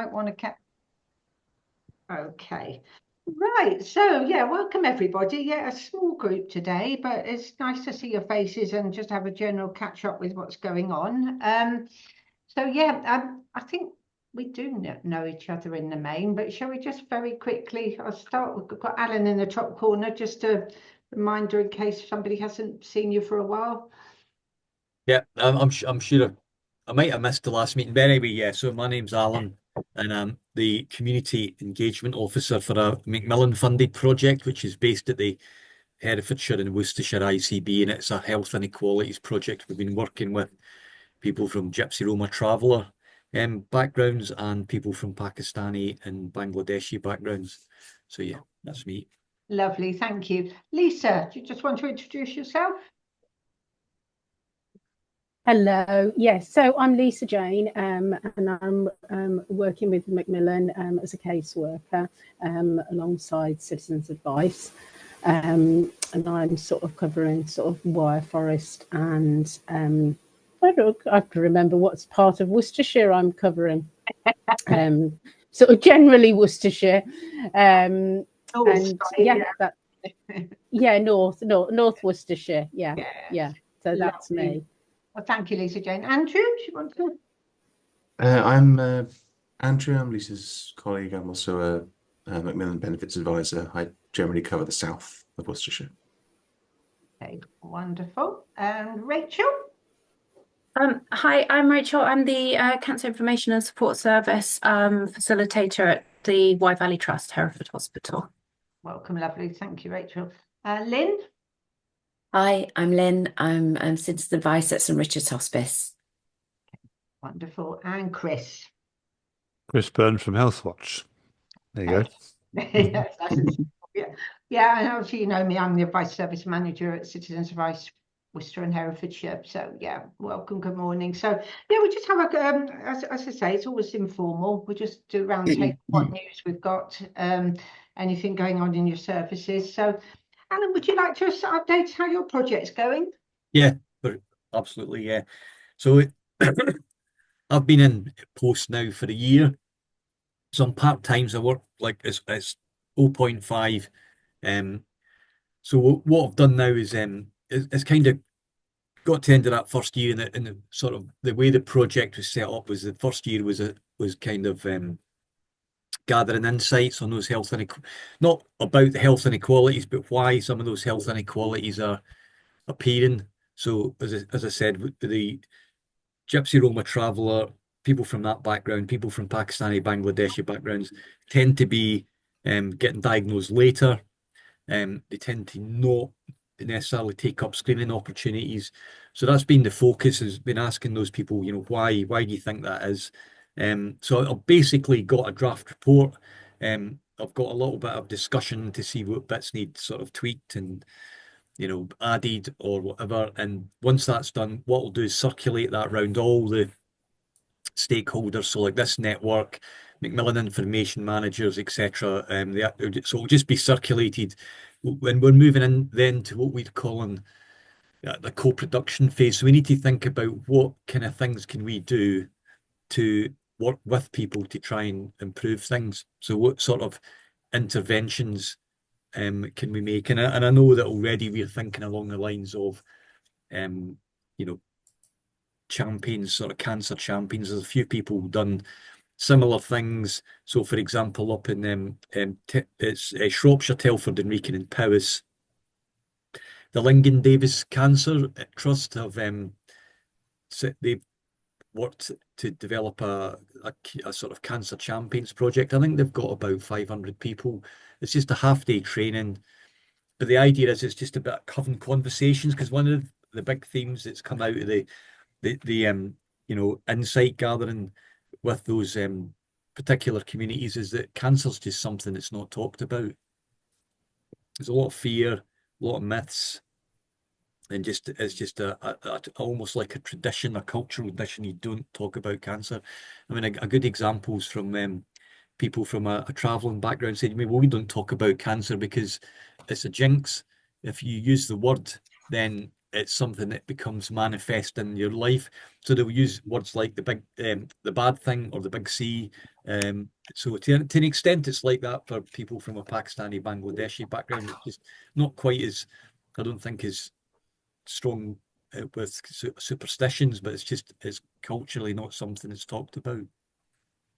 don't want to catch. Okay. Right. So yeah, welcome everybody. Yeah, a small group today, but it's nice to see your faces and just have a general catch up with what's going on. So yeah, I think we do know each other in the main, but shall we just very quickly, I'll start, we've got Alan in the top corner, just a reminder in case somebody hasn't seen you for a while. Yeah, I'm sure I might have missed the last meeting, but anyway, yeah. So my name's Alan, and I'm the community engagement officer for a Macmillan funded project, which is based at the Herefordshire and Worcestershire ICB, and it's a health inequalities project. We've been working with people from Gypsy Roma traveller backgrounds and people from Pakistani and Bangladeshi backgrounds. So yeah, that's me. Lovely, thank you. Lisa, do you just want to introduce yourself? Hello, yes, so I'm Lisa Jane, and I'm working with Macmillan as a caseworker alongside Citizens Advice, and I'm sort of covering sort of Wyre Forest and I have to remember what's part of Worcestershire I'm covering, sort of generally Worcestershire, and yeah, that yeah, North Worcestershire, yeah. So that's me. Well, thank you, Lisa Jane. Andrew, do you want to? I'm Andrew. I'm Lisa's colleague. I'm also a Macmillan Benefits Advisor. I generally cover the south of Worcestershire. Okay, wonderful. And Rachel? Hi, I'm Rachel. I'm the Cancer Information and Support Service facilitator at the Wye Valley Trust, Hereford Hospital. Welcome, lovely. Thank you, Rachel. Lynn? Hi, I'm Lynn. I'm Citizen Advice at St Richard's Hospice. Wonderful. And Chris? Chris Byrne from Healthwatch. There you go. Yes, yeah, and obviously you know me, I'm the Advice Service Manager at Citizens Advice Worcester and Herefordshire. So yeah, welcome, good morning. So yeah, we just have a, as I say, it's always informal. We just do round table what news we've got, anything going on in your services. So Alan, would you like to update how your project's going? Yeah, but absolutely, yeah. So I've been in post now for a year. Some part-times I work like it's 0.5. So what I've done now is kind of got to the end of that first year, and the sort of the way the project was set up was the first year was kind of gathering insights on those not about the health inequalities, but why some of those health inequalities are appearing. So as I said, the Gypsy Roma traveller, people from that background, people from Pakistani, Bangladeshi backgrounds tend to be getting diagnosed later. They tend to not necessarily take up screening opportunities. So that's been the focus, has been asking those people, why do you think that is? So I've basically got a draft report. I've got a little bit of discussion to see what bits need sort of tweaked and added or whatever. And once that's done, what we'll do is circulate that around all the stakeholders. So like this network, Macmillan information managers, etc. So it'll just be circulated when we're moving in then to what we'd call the co-production phase. So we need to think about what kind of things can we do to work with people to try and improve things. So what sort of interventions can we make? And I know that already we're thinking along the lines of, champions, sort of cancer champions. There's a few people who've done similar things. So, for example, up in it's Shropshire, Telford, and Wrekin and Powys, the Lincoln Davis Cancer Trust have they've worked to develop a sort of cancer champions project. I think they've got about 500 people. It's just a half-day training, but the idea is it's just about having conversations, because one of the big themes that's come out of the insight gathering with those particular communities is that cancer's just something that's not talked about. There's a lot of fear, a lot of myths, and it's just almost like a tradition, a cultural tradition. You don't talk about cancer. I mean, a good examples from people from a traveling background said to me, well, we don't talk about cancer because it's a jinx. If you use the word, then it's something that becomes manifest in your life. So they'll use words like the bad thing or the big C. So to an extent, it's like that for people from a Pakistani, Bangladeshi background. It's just not quite as, I don't think, as strong with superstitions, but it's culturally not something that's talked about.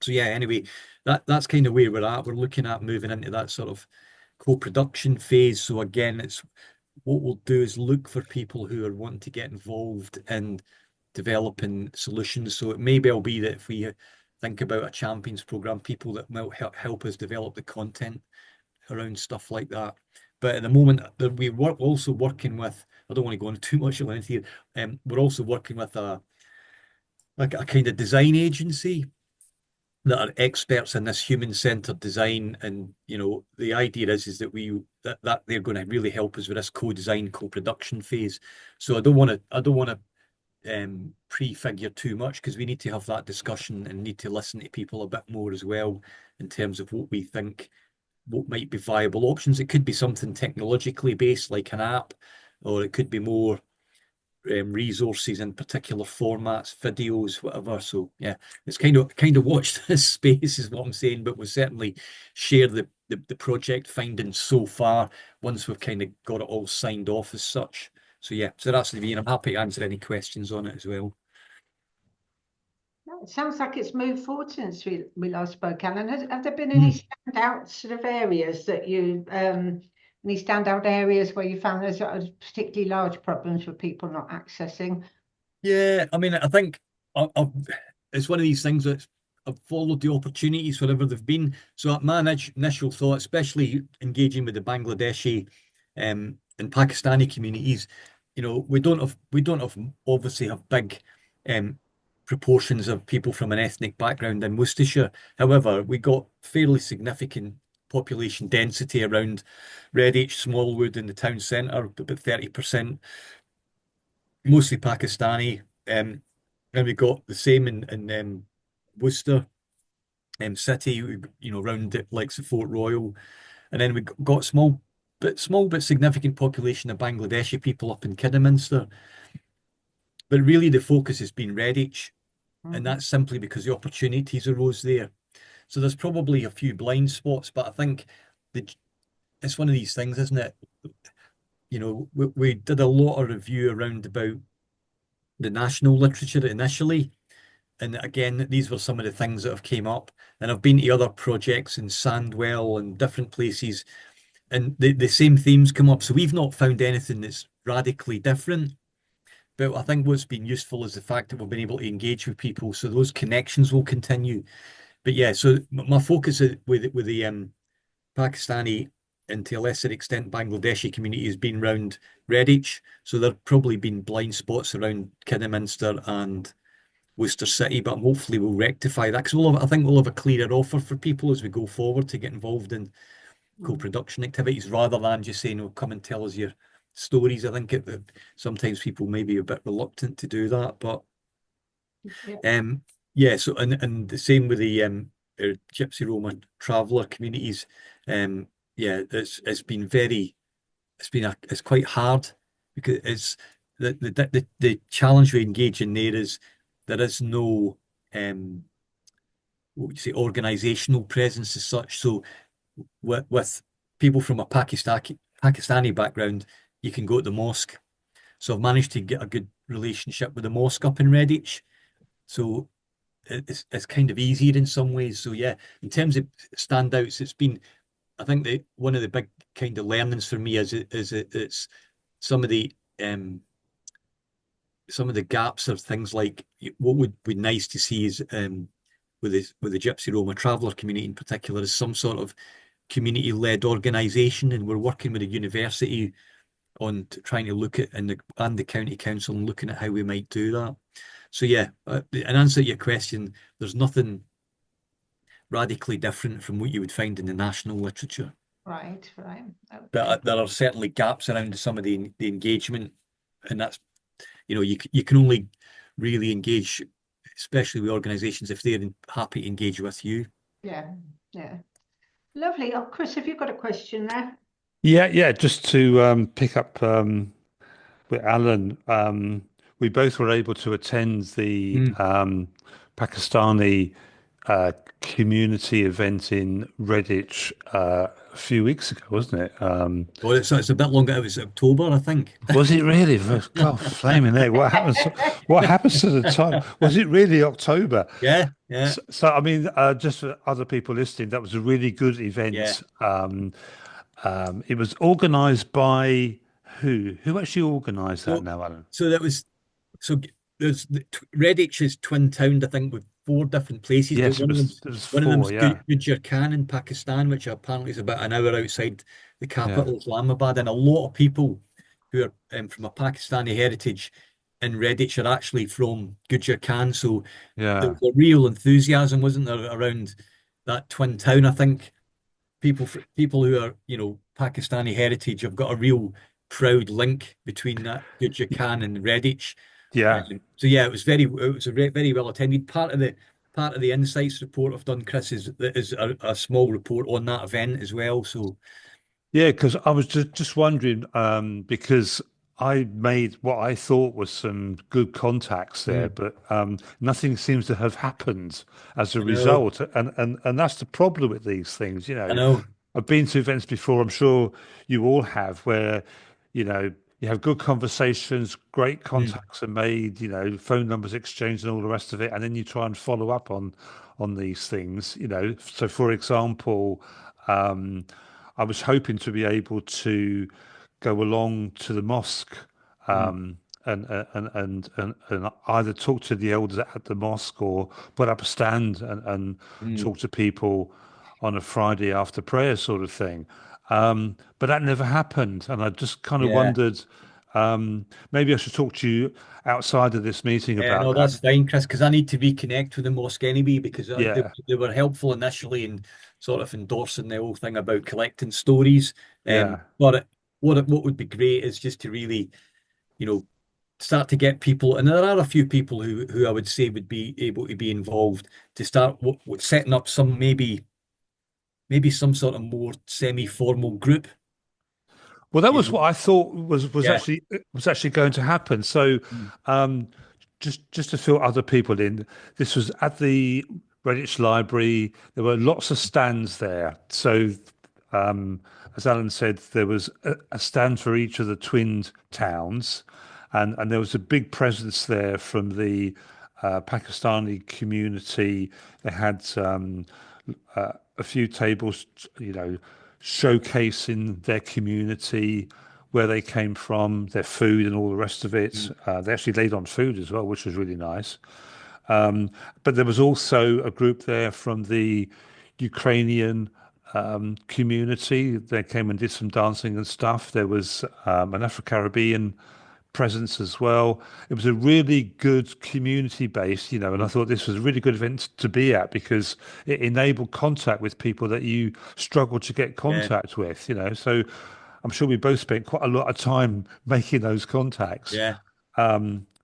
So yeah, anyway, that's kind of where we're at. We're looking at moving into that sort of co-production phase. So again, it's what we'll do is look for people who are wanting to get involved in developing solutions. So it may well be that if we think about a champions program, people that might help us develop the content around stuff like that. But at the moment, we're also working with, I don't want to go into too much length here, we're also working with a kind of design agency that are experts in this human-centered design, and the idea is that they're going to really help us with this co-design, co-production phase. So I don't want to prefigure too much, because we need to have that discussion and need to listen to people a bit more as well in terms of what we think, what might be viable options. It could be something technologically based like an app, or it could be more resources in particular formats, videos, whatever. So yeah, it's kind of watch this space is what I'm saying, but we'll certainly share the project findings so far once we've kind of got it all signed off as such. So yeah, so that's the view, and I'm happy to answer any questions on it as well. It sounds like it's moved forward since we last spoke, Alan. Have there been any standout sort of areas that any standout areas where you found there's particularly large problems with people not accessing? Yeah, I mean, I think it's one of these things that I've followed the opportunities wherever they've been. So my initial thought, especially engaging with the Bangladeshi and Pakistani communities, we don't have obviously have big proportions of people from an ethnic background in Worcestershire. However, we got fairly significant population density around Redditch, Smallwood in the town centre, about 30%, mostly Pakistani. And we got the same in Worcester city, around it, like Fort Royal. And then we got small but significant population of Bangladeshi people up in Kidderminster. But really the focus has been Redditch, and that's simply because the opportunities arose there. So there's probably a few blind spots, but I think it's one of these things, isn't it? We did a lot of review around about the national literature initially. And again, these were some of the things that have came up. And I've been to other projects in Sandwell and different places, and the same themes come up. So we've not found anything that's radically different. But I think what's been useful is the fact that we've been able to engage with people, so those connections will continue. But yeah, so my focus with the Pakistani and to a lesser extent Bangladeshi community has been around Redditch. So there have probably been blind spots around Kidderminster and Worcester City, but hopefully we'll rectify that, because I think we'll have a clearer offer for people as we go forward to get involved in co-production activities, rather than just saying, "Oh, come and tell us your stories." I think sometimes people may be a bit reluctant to do that, but yeah. So and the same with the Gypsy Roma traveller communities. Yeah, it's quite hard, because it's the challenge we engage in there is there is no what would you say, organizational presence as such. So with people from a Pakistani background, you can go to the mosque. So I've managed to get a good relationship with the mosque up in Redditch. So it's kind of easier in some ways. So yeah, in terms of standouts, it's been, I think that one of the big kind of learnings for me is it's some of the gaps are things like what would be nice to see is with the Gypsy Roma traveller community in particular is some sort of community-led organisation, and we're working with a university on trying to look at and the county council and looking at how we might do that. So yeah, in answer to your question, there's nothing radically different from what you would find in the national literature. Right. Okay. But there are certainly gaps around some of the engagement, and that's, you can only really engage, especially with organisations, if they're happy to engage with you. Yeah. Lovely. Oh, Chris, have you got a question there? Yeah. Just to pick up where with Alan, we both were able to attend the Pakistani community event in Redditch a few weeks ago, wasn't it? Well, it's a bit longer. It was October, I think. Was it really? God, flaming egg! What happens? What happens to the time? Was it really October? Yeah, yeah, So I mean, just for other people listening, that was a really good yeah. event. It was organised by who? Who actually organised that So, now, Alan? so that was so. There's Redditch is twin towned, I think, with 4 different places, but Yes, it was. There was one of them's four. Yeah, Gujar Khan in Pakistan, which apparently is about an hour outside the yeah, capital, Islamabad, and a lot of people who are from a Pakistani heritage in Redditch are actually from Gujar Khan. So there yeah, was a real enthusiasm, wasn't there, around that twin town? I think people who are, Pakistani heritage have got a real proud link between that Gujar Khan and Redditch. yeah. So yeah, it was a very well attended. Part of the insights report I've done, Chris, is a small report on that event as well. So Yeah, because I was just wondering, because I made what I thought was some good contacts there, mm, but nothing seems to have happened as a I know, result, and that's the problem with these things. I know, I've been to events before. I'm sure you all have, where you have good conversations, great mm, contacts are made, phone numbers exchanged, and all the rest of it, and then you try and follow up on these things. So for example. Um, I was hoping to be able to go along to the mosque mm, and either talk to the elders at the mosque or put up a stand and mm, talk to people on a Friday after prayer sort of thing. But that never happened, and I just kind of yeah. wondered maybe I should talk to you outside of this meeting Yeah, about no, that. that's fine, Chris, because I need to reconnect with the mosque anyway, because they, Yeah, they were helpful initially in sort of endorsing the whole thing about collecting stories. yeah. What would be great is just to really, you know, start to get people, and there are a few people who I would say would be able to be involved to start setting up some maybe some sort of more semi-formal group. Well, that You was know, what I thought yeah, was actually going to happen. So, mm, um, just to fill other people in, this was at the Redditch Library. There were lots of stands there. So, um, as Alan said, there was a stand for each of the twinned towns, and there was a big presence there from the Pakistani community. They had a few tables, showcasing their community, where they came from, their food, and all the rest of it. mm, They actually laid on food as well, which was really nice. But there was also a group there from the Ukrainian community. They came and did some dancing and stuff. There was an Afro-Caribbean presence as well. It was a really good community base, and I mm, thought this was a really good event to be at because it enabled contact with people that you struggle to get yeah, contact with. So I'm sure we both spent quite a lot of time making those contacts. yeah.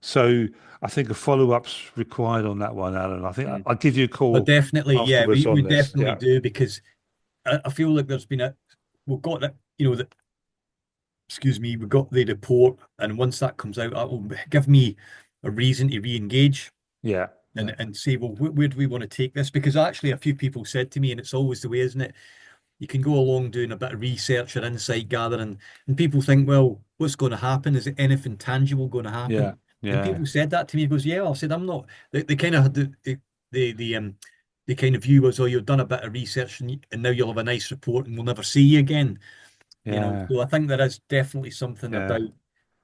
So I think a follow-up's required on that one, Alan. I think Mm. I'll give you a But call definitely, yeah, afterwards we on this. definitely Yeah. do because I feel like we've got that, excuse me, we got the report, and once that comes out, that will give me a reason to re-engage Yeah. and say, well, where do we want to take this? Because actually, a few people said to me, and it's always the way, isn't it? You can go along doing a bit of research or insight gathering, and people think, well, what's going to happen? Is it anything tangible going to Yeah. happen? And Yeah. people said that to me. He goes, yeah. I said, I'm not. They kind of had the kind of view was, oh, you've done a bit of research and now you'll have a nice report and we'll never see you again. Yeah. So I think there is definitely something Yeah. about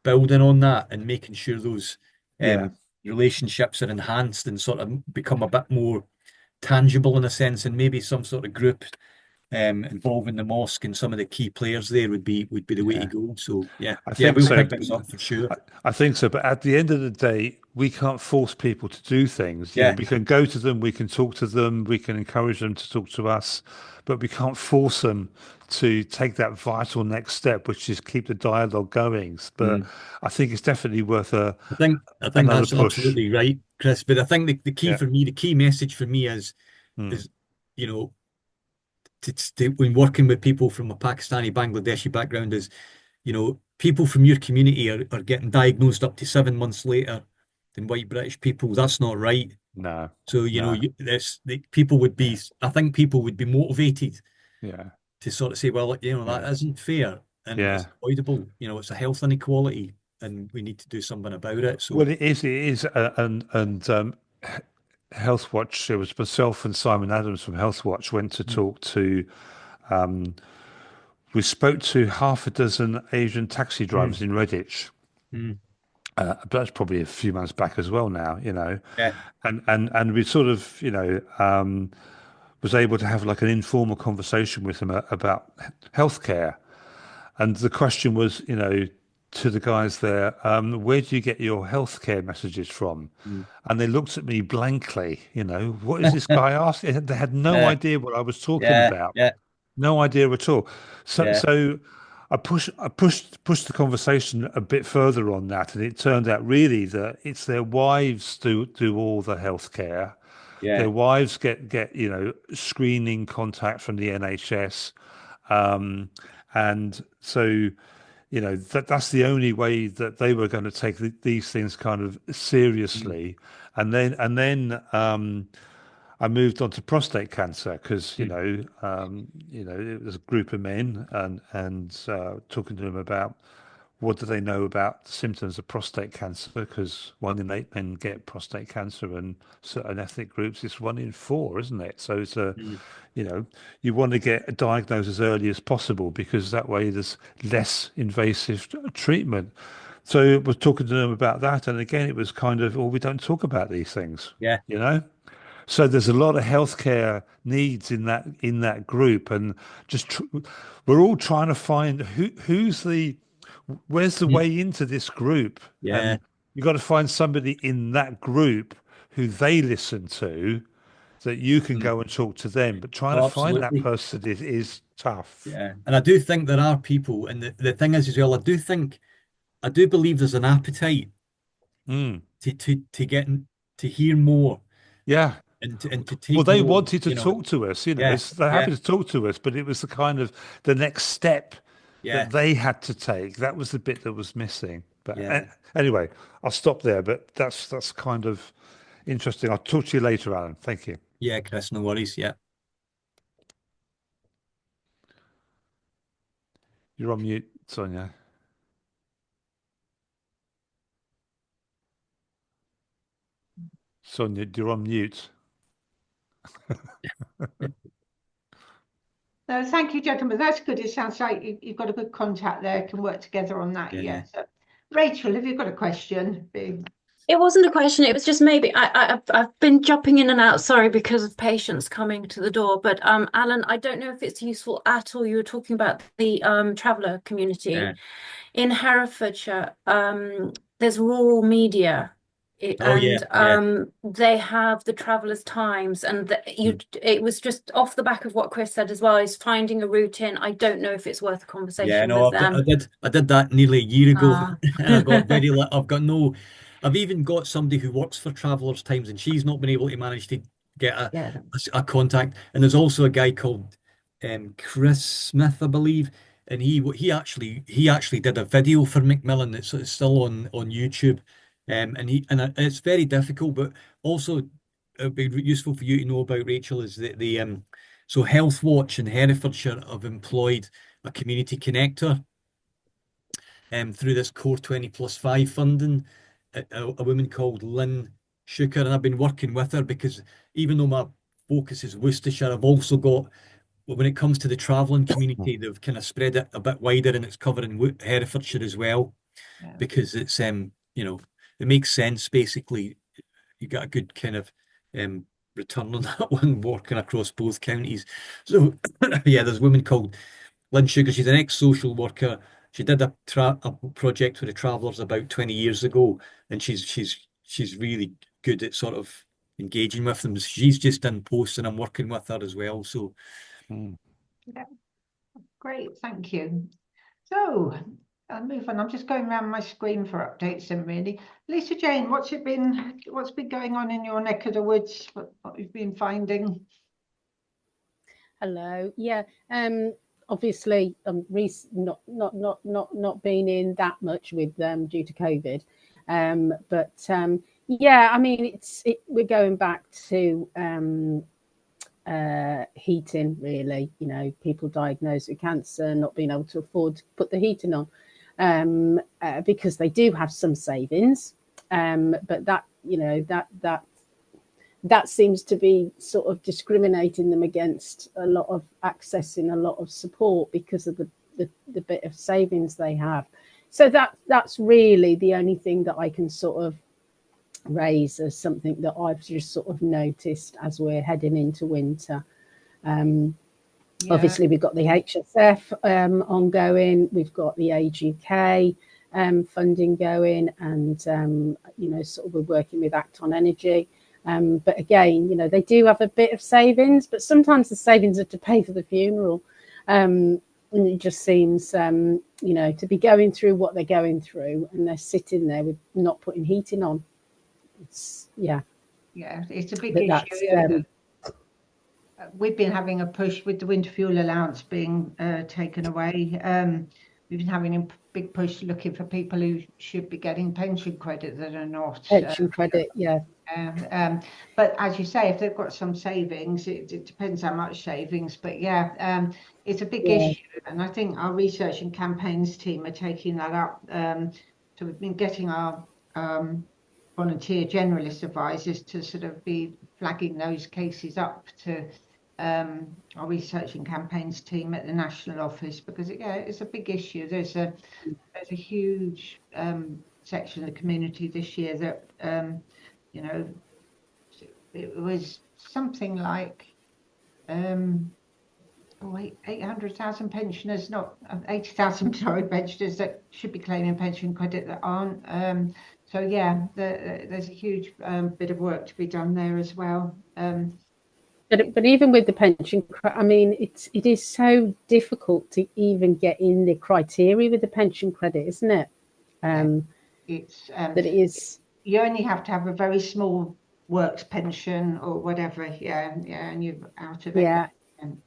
building on that and making sure those Yeah. relationships are enhanced and sort of become a bit more tangible in a sense, and maybe some sort of group involving the mosque and some of the key players there would be the way to Yeah. go. So yeah, I yeah, think we'll so. pick this up for sure. I think so. But at the end of the day, we can't force people to do things. Yeah, We can go to them, we can talk to them, we can encourage them to talk to us, but we can't force them to take that vital next step, which is keep the dialogue going. But mm. I think it's definitely worth I think another that's push. absolutely right, Chris. But I think the key Yeah. for me, the key message for me Mm. is you know when working with people from a Pakistani, Bangladeshi background is, people from your community are getting diagnosed up to 7 months later than white British people. That's not right. No. So, you know, No. people would be, I think people would be motivated Yeah. to sort of say, well, you know, that Yeah. isn't fair and Yeah. it's avoidable. You know, it's a health inequality and we need to do something about it. So, Well, it is, and Health Watch. It was myself and Simon Adams from Health Watch went to talk to. Um, we spoke to half a dozen Asian taxi drivers in Redditch. mm, But that's probably a few months back as well now, you know, yeah, and we sort of, you know, was able to have like an informal conversation with them about healthcare. And the question was, you know, to the guys there, where do you get your healthcare messages from? mm, And they looked at me blankly, you know, what is this guy asking? They had no yeah, idea what I was talking yeah, about. yeah, No idea at all. So, yeah, so I pushed the conversation a bit further on that, and it turned out really that it's their wives do all the healthcare. yeah, Their wives get you know screening contact from the NHS, and so you know that's the only way that they were going to take these things kind of mm, seriously, and then. I moved on to prostate cancer because mm, you know it was a group of men and talking to them about what do they know about the symptoms of prostate cancer because 1 in 8 men get prostate cancer and certain ethnic groups it's 1 in 4, isn't it? So it's a mm, you know you want to get a diagnosis as early as possible because that way there's less invasive treatment. So I was talking to them about that, and again it was kind of, well, we don't talk about these things, yeah, you know. So there's a lot of healthcare needs in that group, and we're all trying to find where's the mm, way into this group, yeah, and you've got to find somebody in that group who they listen to, that you can mm. go and talk to them. But trying to Oh, find that absolutely. person is tough. Yeah. And I do think there are people, and the thing is as well, I do believe there's an appetite Mm. to get to hear more Yeah. and to Well, take they more, wanted to you know. talk to us, you know, Yeah, they're yeah, happy to talk to us, but it was the kind of the next step yeah, that they had to take. That was the bit that was missing. But yeah. anyway, I'll stop there. But that's kind of interesting. I'll talk to you later, Alan. Thank you. Yeah, Chris, no worries. Yeah. You're on mute, Sonia. Sonia, you're on mute. No, thank you, gentlemen. That's good. It sounds like you've got a good contact there, can work together on that. Yeah. Yeah. So, Rachel, have you got a question? It wasn't a question. It was just maybe I've been jumping in and out. Sorry, because of patients coming to the door. But Alan, I don't know if it's useful at all. You were talking about the traveller community Yeah. in Herefordshire. There's rural media, Oh, yeah, yeah. and they have the Travellers Times, and Mm. it was just off the back of what Chris said as well. Is finding a route in. I don't know if it's worth a Yeah, conversation no, with them. I did that nearly a year ago, Ah. and I got very I've got no, I've even got somebody who works for Travellers Times, and she's not been able to manage to get Yeah. a contact. And there's also a guy called Chris Smith, I believe, and he actually did a video for Macmillan. It's still on YouTube, it's very difficult, but also it'd be useful for you to know about, Rachel, is that so Health Watch in Herefordshire have employed a community connector through this Core 20+5 funding, a woman called Lynn Shuker, and I've been working with her because even though my focus is Worcestershire, I've also got, when it comes to the travelling community, they've kind of spread it a bit wider and it's covering Herefordshire as well, Yeah. because it's you know, it makes sense basically. You got a good kind of return on that one working across both counties. So yeah, there's a woman called Lynn Sugar. She's an ex-social worker. She did a project with the Travellers about 20 years ago, and she's really good at sort of engaging with them. She's just in post, and I'm working with her as well. So Yeah, great, thank you. So I'll move on. I'm just going around my screen for updates and really. Lisa Jane, what's been going on in your neck of the woods? What you've been finding? Hello. Yeah. obviously not been in that much with them due to COVID. But yeah, I mean, we're going back to heating, really. You know, people diagnosed with cancer not being able to afford to put the heating on, because they do have some savings, but that, you know, that seems to be sort of discriminating them against a lot of accessing a lot of support because of the bit of savings they have. So that's really the only thing that I can sort of raise as something that I've just sort of noticed as we're heading into winter. Obviously, we've got the HSF ongoing, we've got the Age UK funding going, and you know, sort of we're working with Act on Energy. But again, you know, they do have a bit of savings, but sometimes the savings are to pay for the funeral. And it just seems, you know, to be going through what they're going through, and they're sitting there with not putting heating on. It's it's a big issue. We've been having a push with the winter fuel allowance being taken away. We've been having a big push looking for people who should be getting pension credit that are not. Pension credit, but as you say, if they've got some savings, it depends how much savings. But it's a big issue, and I think our research and campaigns team are taking that up. So we've been getting our volunteer generalist advisors to sort of be flagging those cases up to our research and campaigns team at the national office, because it's a big issue. There's a huge section of the community this year that you know, it was something like 800,000 pensioners, not 80,000, sorry, pensioners that should be claiming pension credit that aren't. So there's a huge bit of work to be done there as well. But even with the pension, I mean, it is so difficult to even get in the criteria with the pension credit, isn't it? It's that it is. You only have to have a very small works pension or whatever, and you're out of it. And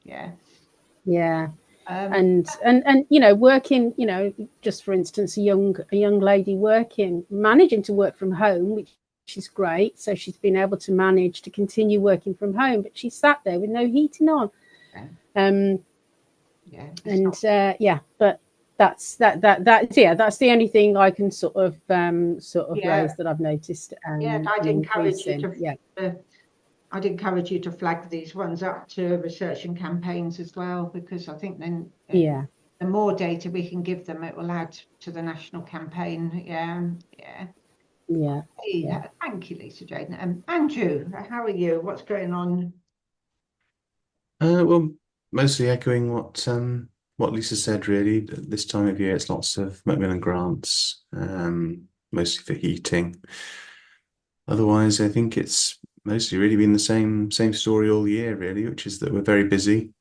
you know, working, you know, just for instance, a young lady managing to work from home, which is great. So she's been able to manage to continue working from home, but she sat there with no heating on. But that's the only thing I can sort of raise that I've noticed. I'd encourage you to flag these ones up to research and campaigns as well, because I think then the more data we can give them, it will add to the national campaign. Thank you, Lisa Jane. Andrew, how are you? What's going on? Well, mostly echoing what Lisa said, really. This time of year, it's lots of Macmillan grants, mostly for heating. Otherwise, I think it's mostly really been the same story all year, really, which is that we're very busy,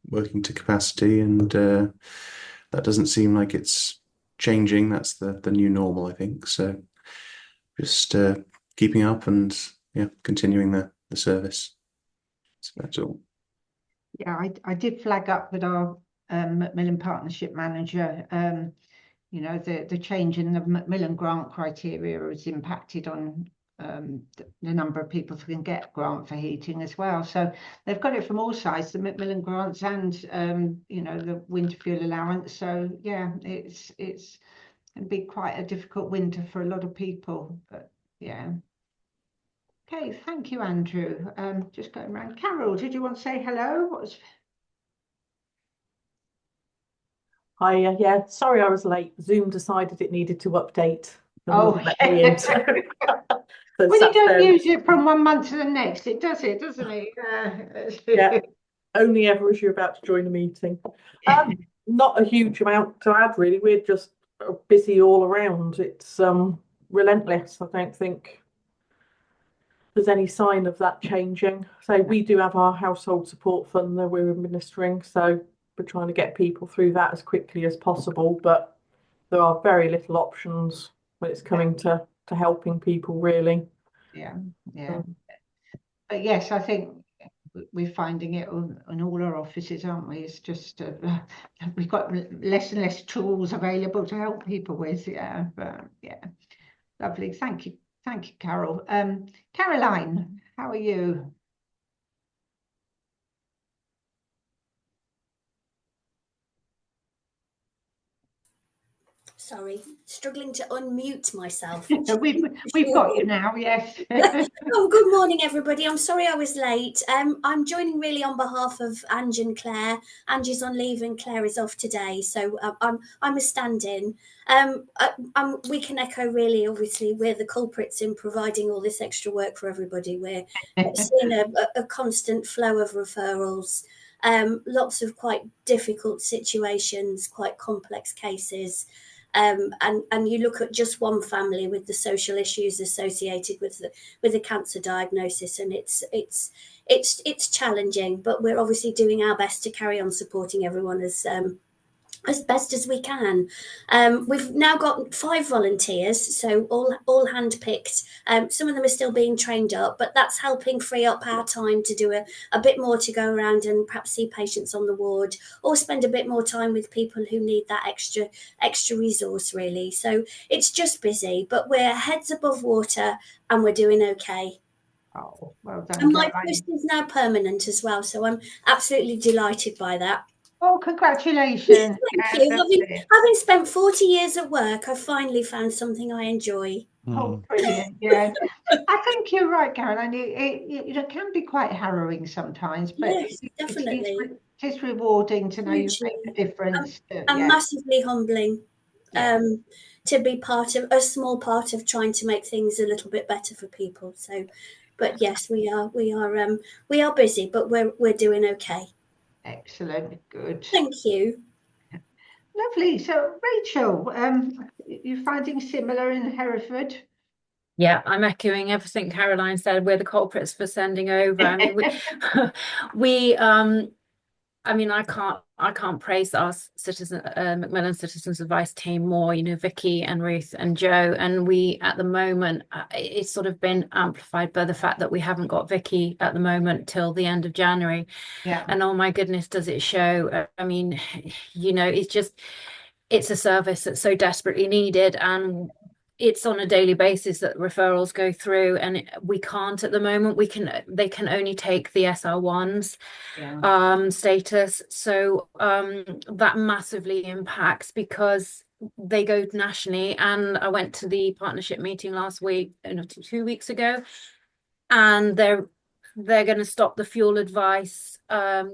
working to capacity, and that doesn't seem like it's changing. That's the new normal, I think. So just keeping up and continuing the service. So that's all. I did flag up with our Macmillan partnership manager. You know, the change in the Macmillan grant criteria has impacted on the number of people who can get grant for heating as well. So they've got it from all sides, the Macmillan grants and you know, the winter fuel allowance. So it's going to be quite a difficult winter for a lot of people, but okay, thank you, Andrew. Just going around. Carol, did you want to say hello? Hi, sorry I was late. Zoom decided it needed to update. Well, you don't use it from one month to the next, it does it, doesn't it? Only ever as you're about to join a meeting. Not a huge amount to add, really. We're just busy all around. It's relentless. I don't think there's any sign of that changing. So we do have our household support fund that we're administering, so we're trying to get people through that as quickly as possible, but there are very little options when it's coming to helping people, really. But yes, I think we're finding it on all our offices, aren't we? It's just we've got less and less tools available to help people with. Yeah, but yeah, lovely. Thank you, Carol. Caroline, how are you? Sorry, struggling to unmute myself. We've got you now, yes. Oh, good morning, everybody. I'm sorry I was late. I'm joining really on behalf of Ange and Claire. Angie's on leave and Claire is off today, so I'm a stand-in. We can echo really, obviously, we're the culprits in providing all this extra work for everybody. We're seeing a constant flow of referrals, lots of quite difficult situations, quite complex cases. And you look at just one family with the social issues associated with the cancer diagnosis, and it's challenging, but we're obviously doing our best to carry on supporting everyone as best as we can. We've now got 5 volunteers, so all handpicked. Some of them are still being trained up, but that's helping free up our time to do a bit more, to go around and perhaps see patients on the ward, or spend a bit more time with people who need that extra resource, really. So it's just busy, but we're heads above water and we're doing okay. Oh, well done, And my Caroline. post is now permanent as well, so I'm absolutely delighted by that. Oh, congratulations. Thank you. Having spent 40 years at work, I finally found something I enjoy. Oh, brilliant. Yeah. I think you're right, Caroline. It can be quite harrowing sometimes, but yes, definitely. It is rewarding to know you make a difference. And massively humbling to be part of a small part of trying to make things a little bit better for people. So, but yes, we are busy, but we're doing okay. Excellent. Good. Thank you. Lovely. So, Rachel, you're finding similar in Hereford? Yeah, I'm echoing everything Caroline said. We're the culprits for sending over. I mean, I can't praise our Macmillan Citizens Advice team more. You know, Vicky and Ruth and Joe, and we at the moment, it's sort of been amplified by the fact that we haven't got Vicky at the moment till the end of January. Yeah. And oh my goodness, does it show? I mean, you know, it's a service that's so desperately needed, and it's on a daily basis that referrals go through, and we can't at the moment. They can only take the SR1s status, so that massively impacts because they go nationally. And I went to the partnership meeting last week, 2 weeks ago, and they're going to stop the fuel advice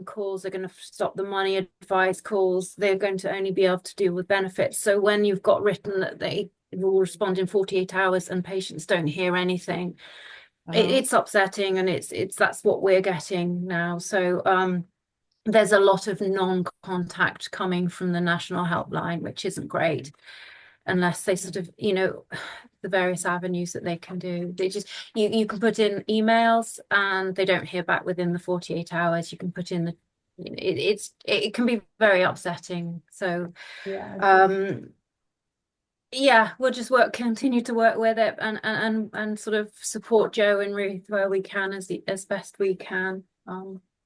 calls. They're going to stop the money advice calls. They're going to only be able to deal with benefits. So when you've got written that they will respond in 48 hours and patients don't hear anything, it's upsetting, and that's what we're getting now. So there's a lot of non-contact coming from the national helpline, which isn't great, unless they sort of, you know, the various avenues that they can do. They just, you can put in emails and they don't hear back within the 48 hours. You can put in it can be very upsetting. So yeah, we'll just continue to work with it and sort of support Joe and Ruth where we can as best we can.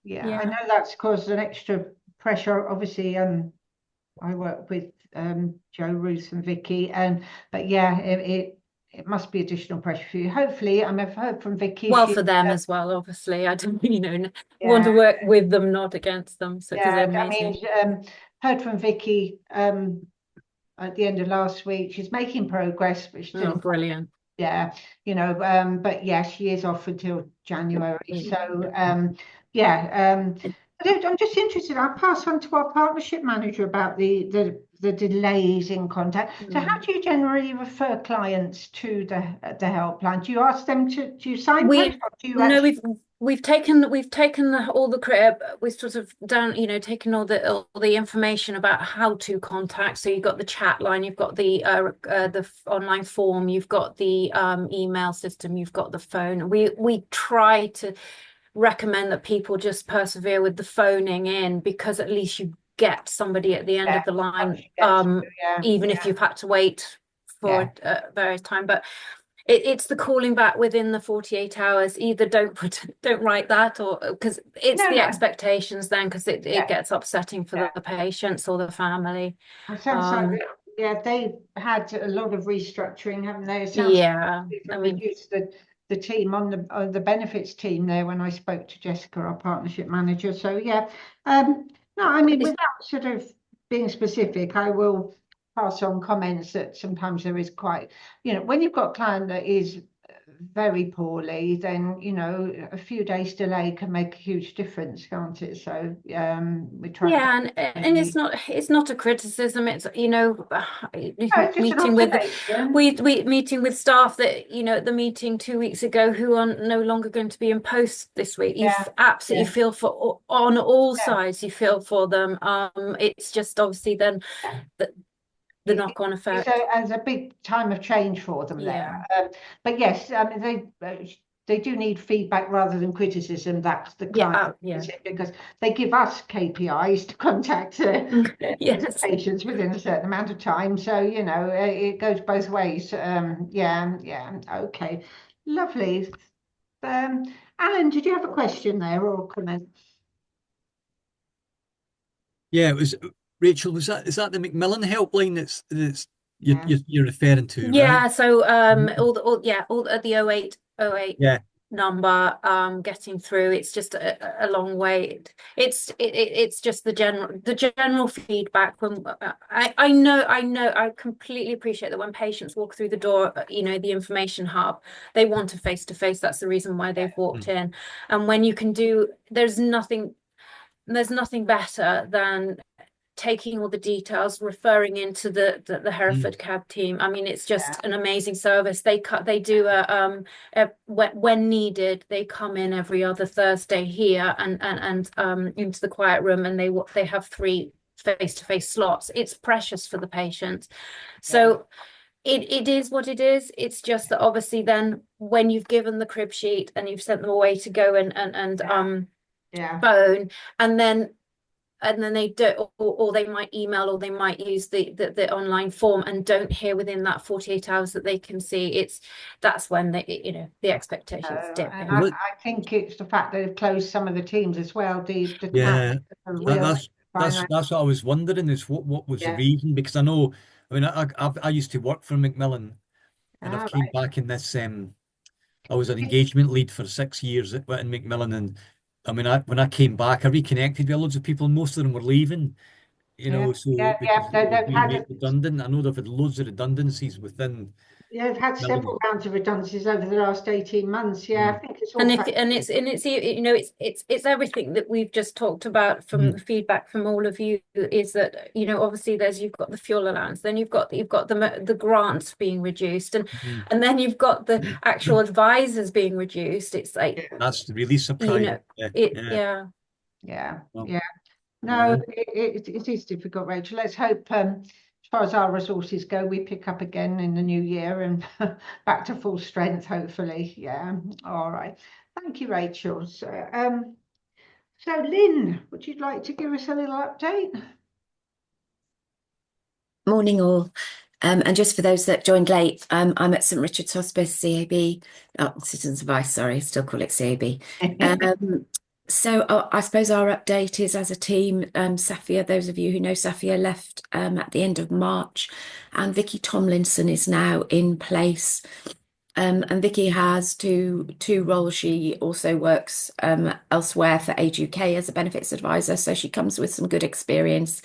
Yeah, I know that's caused an extra pressure. Obviously, I work with Joe, Ruth, and Vicky, but yeah, it must be additional pressure for you. Hopefully, I've heard from Vicky. Well, for them as well, obviously. I don't, want to work with them, not against them. So yeah, I mean, heard from Vicky at the end of last week. She's making progress, but she's doing brilliant. Yeah, but yeah, she is off until January. So I'm just interested. I'll pass on to our partnership manager about the delays in contact. So how do you generally refer clients to the helpline? Do you ask them to signpost, or do you actually... We've taken all the credit. We've sort of done, taken all the information about how to contact. So you've got the chat line, you've got the online form, you've got the email system, you've got the phone. We try to recommend that people just persevere with the phoning in, because at least you get somebody at the end of the line, even if you've had to wait for various time. But it's the calling back within the 48 hours. Either don't write that, or because it's No, the no. expectations then, because it Yeah. gets upsetting for Yeah. the patients or the family. It sounds like yeah, they've had a lot of restructuring, haven't they? It sounds Yeah, like I they've mean, reduced the team on the benefits team there when I spoke to Jessica, our partnership manager. So yeah, no, I mean, without sort of being specific, I will pass on comments that sometimes there is quite, when you've got a client that is very poorly, then a few days delay can make a huge difference, can't it? So we try. yeah, and it's not a criticism. It's it's just an meeting with observation. we meeting with staff that at the meeting 2 weeks ago who are no longer going to be in post this week. You absolutely feel for on all sides. You feel for them. It's just obviously then the knock-on effect. It's a big time of change for them there. But yes, I mean they do need feedback rather than criticism. That's the client, because they give us KPIs to contact patients within a certain amount of time. So it goes both ways. Okay, lovely. Alan, did you have a question there or a comment? Yeah, it was Rachel. Is that the Macmillan helpline that's you're referring to, Yeah, right? so all the 08 number getting through, it's just a long way. It's just the general feedback from I know I completely appreciate that when patients walk through the door, the information hub, they want a face-to-face. That's the reason why they've walked in. And when you can there's nothing better than taking all the details, referring into the Hereford cab team. I mean, it's just an amazing service. They do when needed, they come in every other Thursday here and into the quiet room, and they have 3 face-to-face slots. It's precious for the patient. So it is what it is. It's just that obviously then when you've given the crib sheet and you've sent them away to go and phone, and then they do, or they might email, or they might use the online form and don't hear within that 48 hours that they can see. That's when the expectations dip. And I think it's the fact that they've closed some of the teams as well. That's what I was wondering, is what was the reason? Because I know, I mean, I used to work for Macmillan, and I've came back in this. I was an engagement lead for 6 years in Macmillan, and I mean, when I came back, I reconnected with loads of people, and most of them were leaving. Because it was being made redundant. I know they've had loads of redundancies within. Yeah, they've had several rounds of redundancies over the last 18 months. I think it's all it's everything that we've just talked about from the feedback from all of you, is that obviously you've got the fuel allowance, then you've got the grants being reduced, and then you've got the actual advisors being reduced. It's like that's really surprising. No, it is difficult, Rachel. Let's hope, as far as our resources go, we pick up again in the new year and back to full strength, hopefully. Yeah. All right. Thank you, Rachel. So Lynn, would you like to give us a little update? Morning, all. And just for those that joined late, I'm at St Richard's Hospice, CAB, Citizens Advice, sorry, still call it CAB. So I suppose our update is, as a team, Safia, those of you who know Safia, left at the end of March, and Vicky Tomlinson is now in place. And Vicky has two roles. She also works elsewhere for Age UK as a benefits advisor, so she comes with some good experience.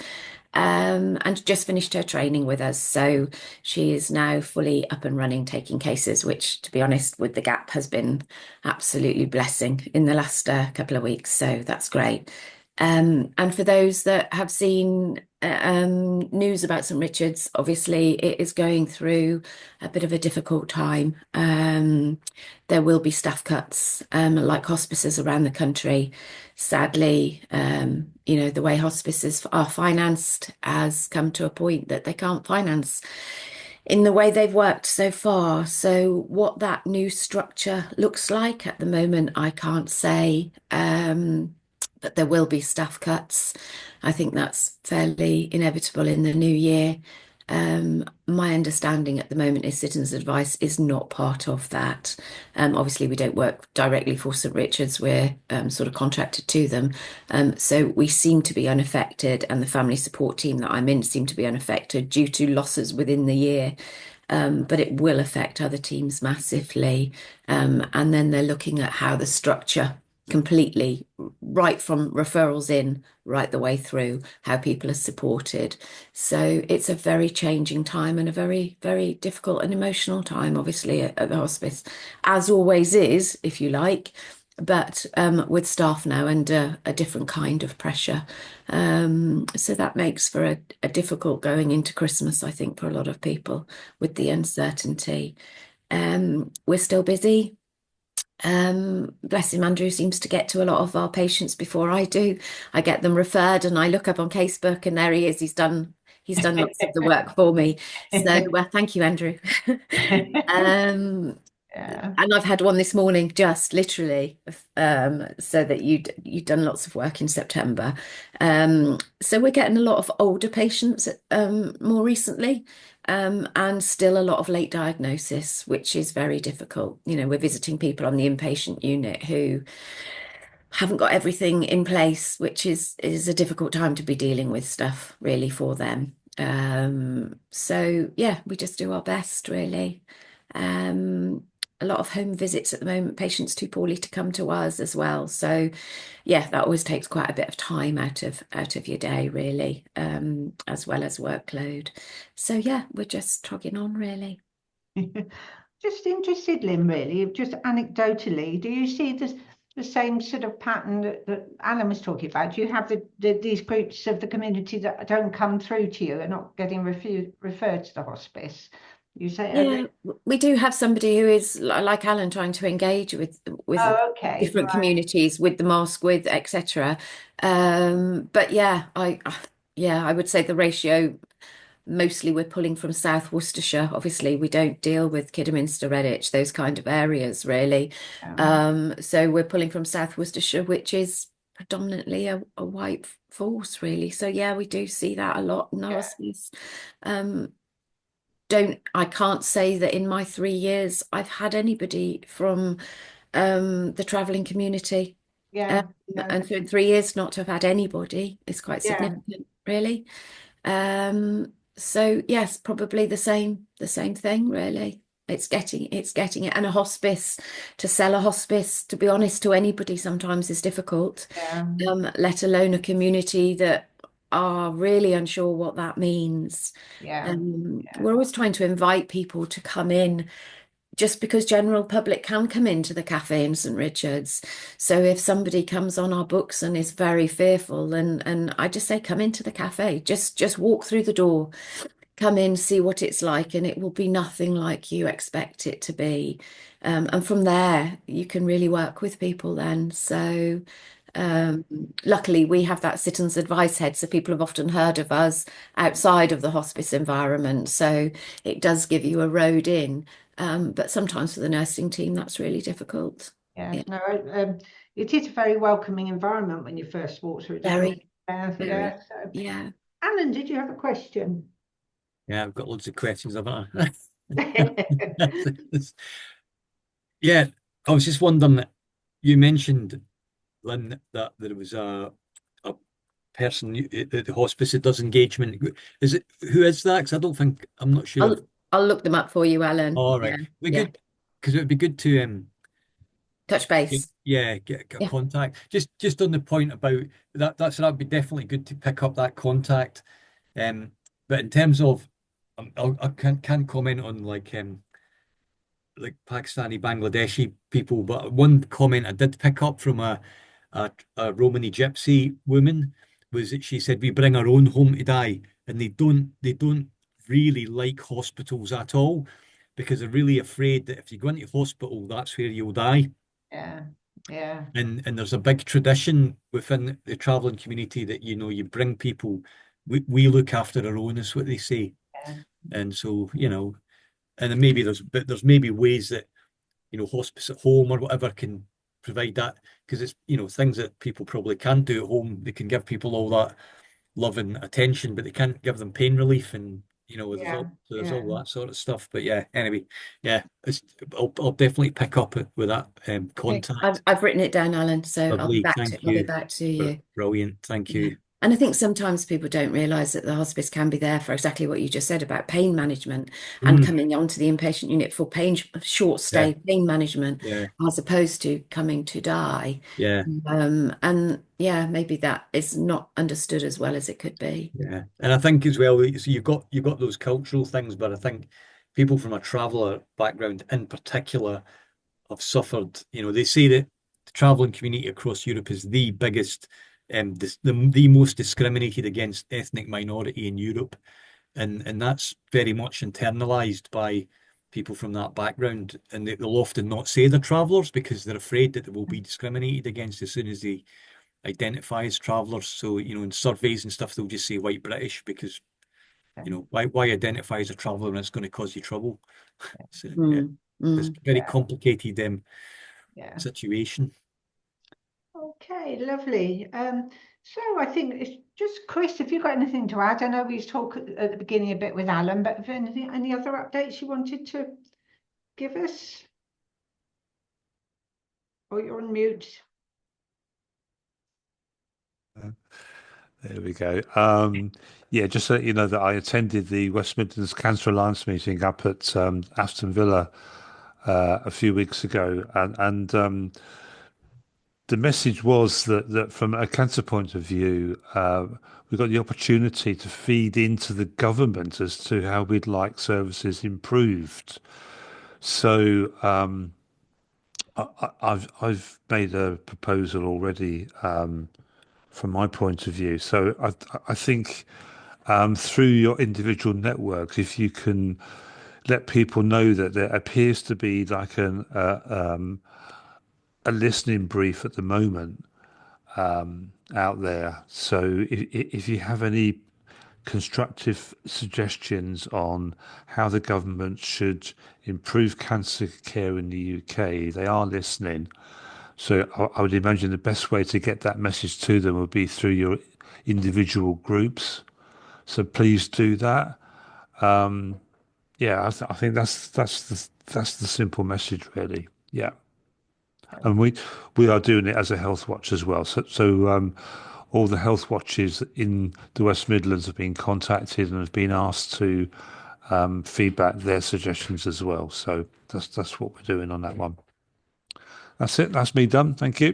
And just finished her training with us, so she is now fully up and running, taking cases, which, to be honest, with the gap, has been absolutely blessing in the last couple of weeks, so that's great. And for those that have seen news about St Richard's, obviously it is going through a bit of a difficult time. There will be staff cuts, like hospices around the country. Sadly, the way hospices are financed has come to a point that they can't finance in the way they've worked so far. So what that new structure looks like at the moment, I can't say. But there will be staff cuts. I think that's fairly inevitable in the new year. My understanding at the moment is citizens' advice is not part of that. Obviously, we don't work directly for St Richard's, we're sort of contracted to them. So we seem to be unaffected, and the family support team that I'm in seem to be unaffected due to losses within the year. But it will affect other teams massively. And then they're looking at how the structure completely, right from referrals in, right the way through, how people are supported. So it's a very changing time and a very, very difficult and emotional time, obviously, at the hospice, as always is, if you like, but with staff now and a different kind of pressure. So that makes for a difficult going into Christmas, I think, for a lot of people with the uncertainty. We're still busy. Bless him, Andrew seems to get to a lot of our patients before I do. I get them referred and I look up on Casebook and there he is. He's done lots of the work for me. So thank you, Andrew. Yeah. And I've had one this morning, just literally, so that you'd done lots of work in September. So we're getting a lot of older patients more recently, and still a lot of late diagnosis, which is very difficult. You know, we're visiting people on the inpatient unit who haven't got everything in place, which is a difficult time to be dealing with stuff really for them. So yeah, we just do our best really. A lot of home visits at the moment, patients too poorly to come to us as well. So yeah, that always takes quite a bit of time out of your day really, as well as workload. So yeah, we're just trogging on really. Just interested, Lynn, really, just anecdotally, do you see the same sort of pattern that Alan was talking about? Do you have these groups of the community that don't come through to you and not getting referred to the hospice? You say, Yeah, we do have somebody who is like Alan trying to engage with oh, okay, different right. communities, with the mosque, with etc. But yeah, I would say the ratio mostly we're pulling from South Worcestershire. Obviously, we don't deal with Kidderminster, Redditch, those kind of areas really. So we're pulling from South Worcestershire, which is predominantly a white force really. So yeah, we do see that a lot in our hospice. I can't say that in my 3 years I've had anybody from the travelling community. Yeah. And so in 3 years not to have had anybody is quite significant, really. So yes, probably the same thing, really. It's getting it. And a hospice, to sell a hospice, to be honest, to anybody sometimes is difficult. Let alone a community that are really unsure what that means. We're always trying to invite people to come in, just because general public can come into the cafe in St Richard's. So if somebody comes on our books and is very fearful, and I just say, come into the cafe, just walk through the door, come in, see what it's like, and it will be nothing like you expect it to be. And from there, you can really work with people then. So luckily, we have that citizens advice head, so people have often heard of us outside of the hospice environment. So it does give you a road in. But sometimes for the nursing team, that's really difficult. Yeah. No, it is a very welcoming environment when you first walk through the door. Yeah. Alan, did you have a question? Yeah, I've got loads of questions about it. Yeah, I was just wondering, you mentioned, Lynn, that there was a person at the hospice that does engagement. Who is that? Because I'm not sure. I'll look them up for you, Alan. All right. Good, because it would be good to touch base. Get contact. Just on the point about that'd be definitely good to pick up that contact. But in terms of, I can't comment on like Pakistani, Bangladeshi people, but one comment I did pick up from a Romani gypsy woman was that she said we bring our own home to die, and they don't really like hospitals at all, because they're really afraid that if you go into hospital, that's where you'll die. Yeah. And there's a big tradition within the travelling community that, you know, you bring people, we look after our own, is what they say. And so, you know, and then there's maybe ways that, you know, hospice at home or whatever can provide that, because it's, you know, things that people probably can't do at home. They can give people all that love and attention, but they can't give them pain relief and, you know, Yeah, there's yeah. all that sort of stuff. But yeah, anyway, yeah, I'll definitely pick up with that contact. I've written it down, Alan, so I'll be Lovely, back to thank I'll be you. back to you. Brilliant, thank Yeah. you. And I think sometimes people don't realise that the hospice can be there for exactly what you just said about pain management and coming onto the inpatient unit for short stay pain management, Yeah, as opposed to coming to die. yeah, And yeah, maybe that is not understood as well as it could be. yeah. And I think as well, so you've got those cultural things, but I think people from a traveller background in particular have suffered. You know, they say that the travelling community across Europe is the biggest, the most discriminated against ethnic minority in Europe, and that's very much internalized by people from that background, and they'll often not say they're travellers because they're afraid that they will be discriminated against as soon as they identify as travellers. So, you know, in surveys and stuff, they'll just say white British because, you know, why identify as a traveller when it's going to cause you trouble? So, yeah, it's a very complicated situation. Okay, lovely. So I think it's just Chris, if you've got anything to add, I know we talked at the beginning a bit with Alan, but if any other updates you wanted to give us? Or you're on mute. There we go. Yeah, just so you know that I attended the West Midlands Cancer Alliance meeting up at Aston Villa a few weeks ago, and the message was that from a cancer point of view, we got the opportunity to feed into the government as to how we'd like services improved. So I've made a proposal already from my point of view. So I think through your individual networks, if you can let people know that there appears to be like a listening brief at the moment out there. So if you have any constructive suggestions on how the government should improve cancer care in the UK, they are listening. So I would imagine the best way to get that message to them would be through your individual groups. So please do that. Yeah, I think that's the simple message, really. Yeah. And we are doing it as a health watch as well. So all the health watches in the West Midlands have been contacted and have been asked to feedback their suggestions as well. So that's what we're doing on that one. That's it. That's me done. Thank you.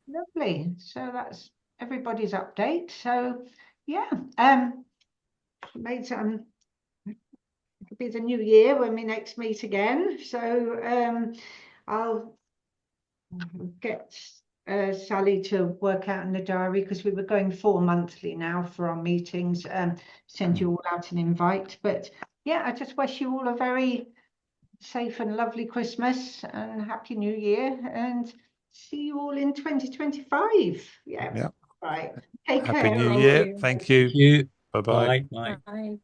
Lovely. So that's everybody's update. So yeah, made some. It'll be the new year when we next meet again. So I'll get Sally to work out in the diary because we were going 4 monthly now for our meetings. Send you all out an invite. But yeah, I just wish you all a very safe and lovely Christmas and Happy New Year, and see you all in 2025. Yeah. Yeah. Right. Take Happy care. New All. Year. Thank you. Thank you. Bye-bye. Bye. Bye.